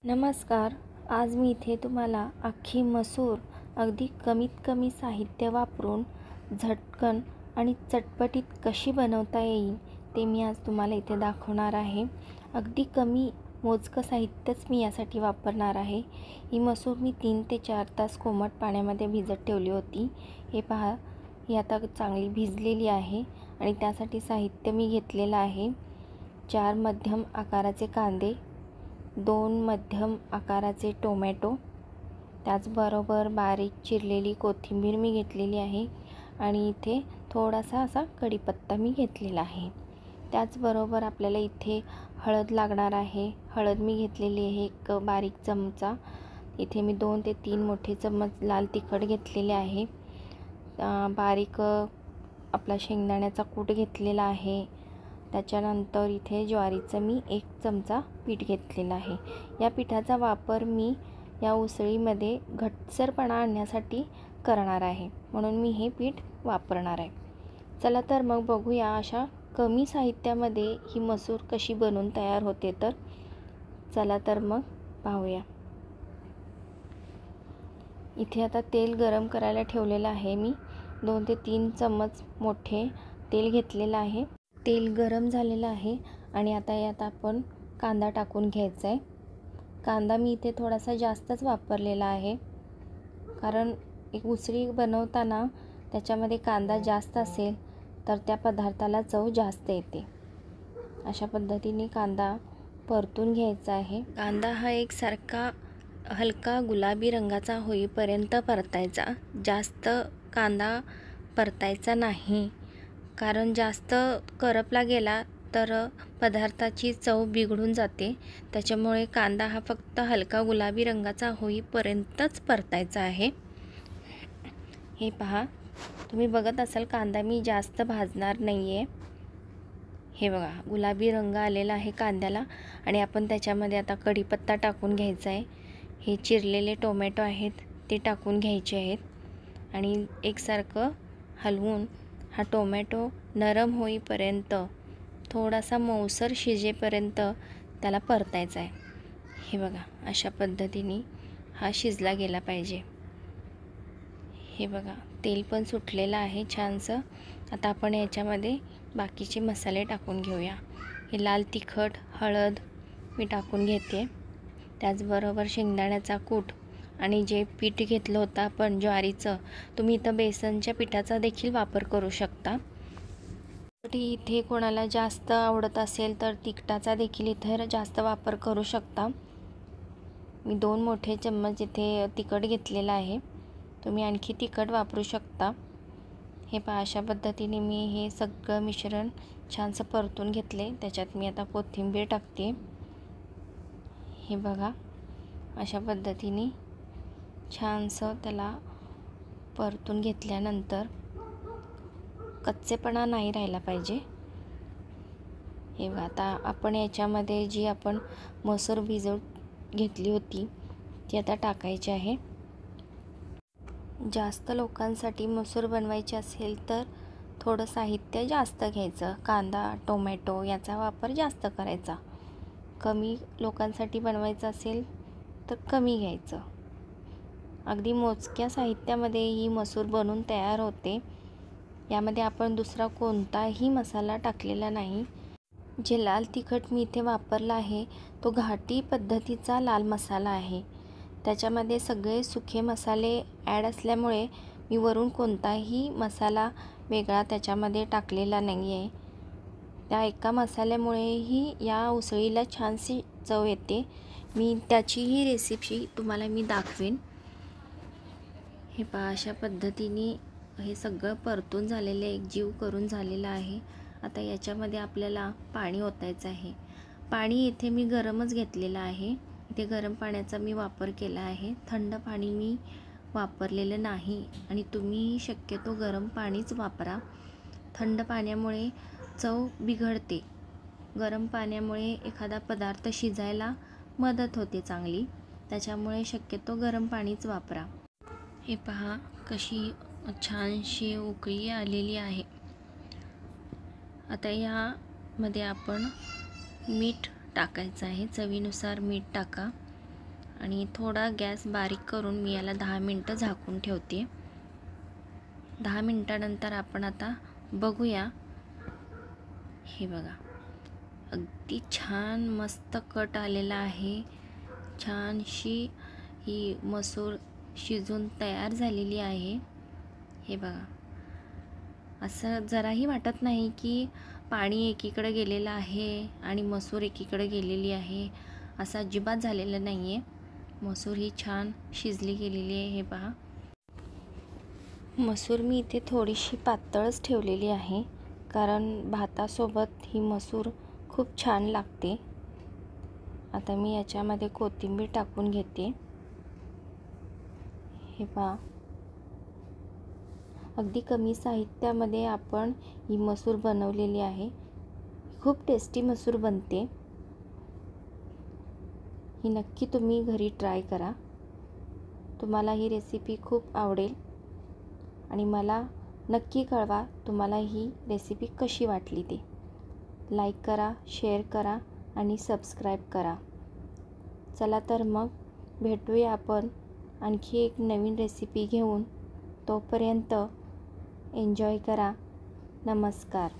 नमस्कार. आज मी इथे तुम्हाला अख्खी मसूर अगदी कमीत कमी साहित्य वापरून झटकन आणि चटपटीत कशी बनवता येईल ते मी आज तुम्हाला इथे दाखवणार आहे. अगदी कमी मोजकं साहित्यच मी यासाठी वापरणार आहे. ही मसूर मी 3 ते 4 तास कोमट पाण्यामध्ये भिजत ठेवली होती. हे पहा, ही आता चांगली भिजलेली आहे आणि त्यासाठी साहित्य मी घेतलेलं आहे. 4 मध्यम आकाराचे कांदे, 2 मध्यम आकाराचे टोमॅटो, त्याचबरोबर बारीक चिरलेली कोथिंबीर मी घेतलेली आहे आणि इथे थोडासा असा कढीपत्ता मी घेतलेला आहे. त्याचबरोबर आपल्याला इथे हळद लागणार आहे. हळद मी घेतलेली आहे 1 बारीक चमचा. इथे मी 2 ते 3 मोठे चम्मच लाल तिखट घेतलेले आहे. बारीक आपला शेंगदाण्याचा कूट घेतलेला आहे. त्याच्यानंतर इथे ज्वारीचं मी 1 चमचा पीठ घेतलेलं आहे. या पिठाचा वापर मी या उसळीमध्ये घट्टसरपणा आणण्यासाठी करणार आहे, म्हणून मी हे पीठ वापरणार आहे. चला तर मग बघूया अशा कमी साहित्यामध्ये ही मसूर कशी बनवून तयार होते. तर चला तर मग पाहूया. इथे आता तेल गरम करायला ठेवलेलं आहे. मी 2 ते 3 चम्मच मोठे तेल घेतलेलं आहे. तेल गरम झालेलं आहे आणि आता यात आपण कांदा टाकून घ्यायचा आहे. कांदा मी इथे थोडासा जास्तच वापरलेला आहे, कारण एक उसळी बनवताना त्याच्यामध्ये कांदा जास्त असेल तर त्या पदार्थाला चव जास्त येते. अशा पद्धतीने कांदा परतून घ्यायचा आहे. कांदा हा एकसारखा हलका गुलाबी रंगाचा होईपर्यंत परतायचा. जास्त कांदा परतायचा नाही, कारण जास्त करपला गेला तर पदार्थाची चव बिघडून जाते. त्याच्यामुळे कांदा हा फक्त हलका गुलाबी रंगाचा होईपर्यंतच परतायचा आहे. हे पहा, तुम्ही बघत असाल कांदा मी जास्त भाजणार नाही आहे. हे बघा, गुलाबी रंग आलेला आहे कांद्याला आणि आपण त्याच्यामध्ये आता कढीपत्ता टाकून घ्यायचा आहे. हे चिरलेले टोमॅटो आहेत ते टाकून घ्यायचे आहेत आणि एकसारखं हलवून हा टोमॅटो नरम होईपर्यंत, थोडासा मऊसर शिजेपर्यंत त्याला परतायचा आहे. हे बघा, अशा पद्धतीने हा शिजला गेला पाहिजे. हे बघा, तेल पण सुटलेलं आहे छानसं. आता आपण याच्यामध्ये बाकीचे मसाले टाकून घेऊया. हे लाल तिखट, हळद मी टाकून घेते. त्याचबरोबर शेंगदाण्याचा कूट आणि जे पीठ घेतलं होतं आपण ज्वारीचं, तुम्ही इथं बेसनच्या पिठाचा देखील वापर करू शकता. इथे कोणाला जास्त आवडत असेल तर तिखटाचा देखील इथे जास्त वापर करू शकता. मी 2 मोठे चम्मच इथे तिखट घेतलेलं आहे. तुम्ही आणखी तिखट वापरू शकता. हे पहा, अशा पद्धतीने मी हे सगळं मिश्रण छानसं परतून घेतले. त्याच्यात मी आता कोथिंबीर टाकते. हे बघा, अशा पद्धतीने छानसं त्याला परतून घेतल्यानंतर कच्चेपणा नाही राहिला पाहिजे. हे बघा, आता आपण याच्यामध्ये जी आपण मसूर भिजवून घेतली होती ती आता टाकायची आहे. जास्त लोकांसाठी मसूर बनवायची असेल तर थोडं साहित्य जास्त घ्यायचं. कांदा, टोमॅटो याचा वापर जास्त करायचा. कमी लोकांसाठी बनवायचं असेल तर कमी घ्यायचं. अगदी मोजक्या साहित्यामध्ये ही मसूर बनवून तयार होते. यामध्ये आपण दुसरा कोणताही मसाला टाकलेला नाही. जे लाल तिखट मी इथे वापरला आहे तो घाटी पद्धतीचा लाल मसाला आहे. त्याच्यामध्ये सगळे सुखे मसाले ॲड असल्यामुळे मी वरून कोणताही मसाला वेगळा त्याच्यामध्ये टाकलेला नाही आहे. त्या एका मसाल्यामुळेही या उसळीला छानशी चव येते. मी त्याचीही रेसिपी तुम्हाला मी दाखवेन. हे पहा, अशा पद्धतीने हे सगळं परतून झालेलं, एकजीव करून झालेलं आहे. आता याच्यामध्ये आपल्याला पाणी ओतायचं आहे. पाणी इथे मी गरमच घेतलेलं आहे. इथे गरम पाण्याचा मी वापर केला आहे. थंड पाणी मी वापरलेलं नाही आणि तुम्ही शक्यतो गरम पाणीच वापरा. थंड पाण्यामुळे चव बिघडते. गरम पाण्यामुळे एखादा पदार्थ शिजायला मदत होते चांगली. त्याच्यामुळे शक्यतो गरम पाणीच वापरा. हे पहा, कशी छानशी उकळी आलेली आहे. आता यामध्ये आपण मीठ टाकायचं आहे. चवीनुसार मीठ टाका. आणि थोडा गॅस बारीक करून मी याला 10 मिनटं झाकून ठेवते. 10 मिनटानंतर आपण आता बघूया. हे बघा, अगदी छान मस्त कट आलेला आहे. छानशी ही मसूर शिजून तयार झालेली आहे. हे बघा, असं जराही वाटत नाही की पाणी एकीकडे गेलेलं आहे आणि मसूर एकीकडे गेलेली आहे. असं अजिबात झालेलं नाही आहे. मसूर ही छान शिजली गेलेली आहे. हे पहा, मसूर मी इथे थोडीशी पातळच ठेवलेली आहे, कारण भातासोबत ही मसूर खूप छान लागते. आता मी याच्यामध्ये कोथिंबीर टाकून घेते. हे पहा, अगदी कमी साहित्यामध्ये आपण ही मसूर बनवलेली आहे. खूप टेस्टी मसूर बनते. ही नक्की तुम्ही घरी ट्राय करा. तुम्हाला ही रेसिपी खूप आवडेल आणि मला नक्की कळवा तुम्हाला ही रेसिपी कशी वाटली ते. लाईक करा, शेअर करा आणि सबस्क्राईब करा. चला तर मग भेटूया आपण आणखी एक नवीन रेसिपी घेऊन. तोपर्यंत एन्जॉय करा. नमस्कार.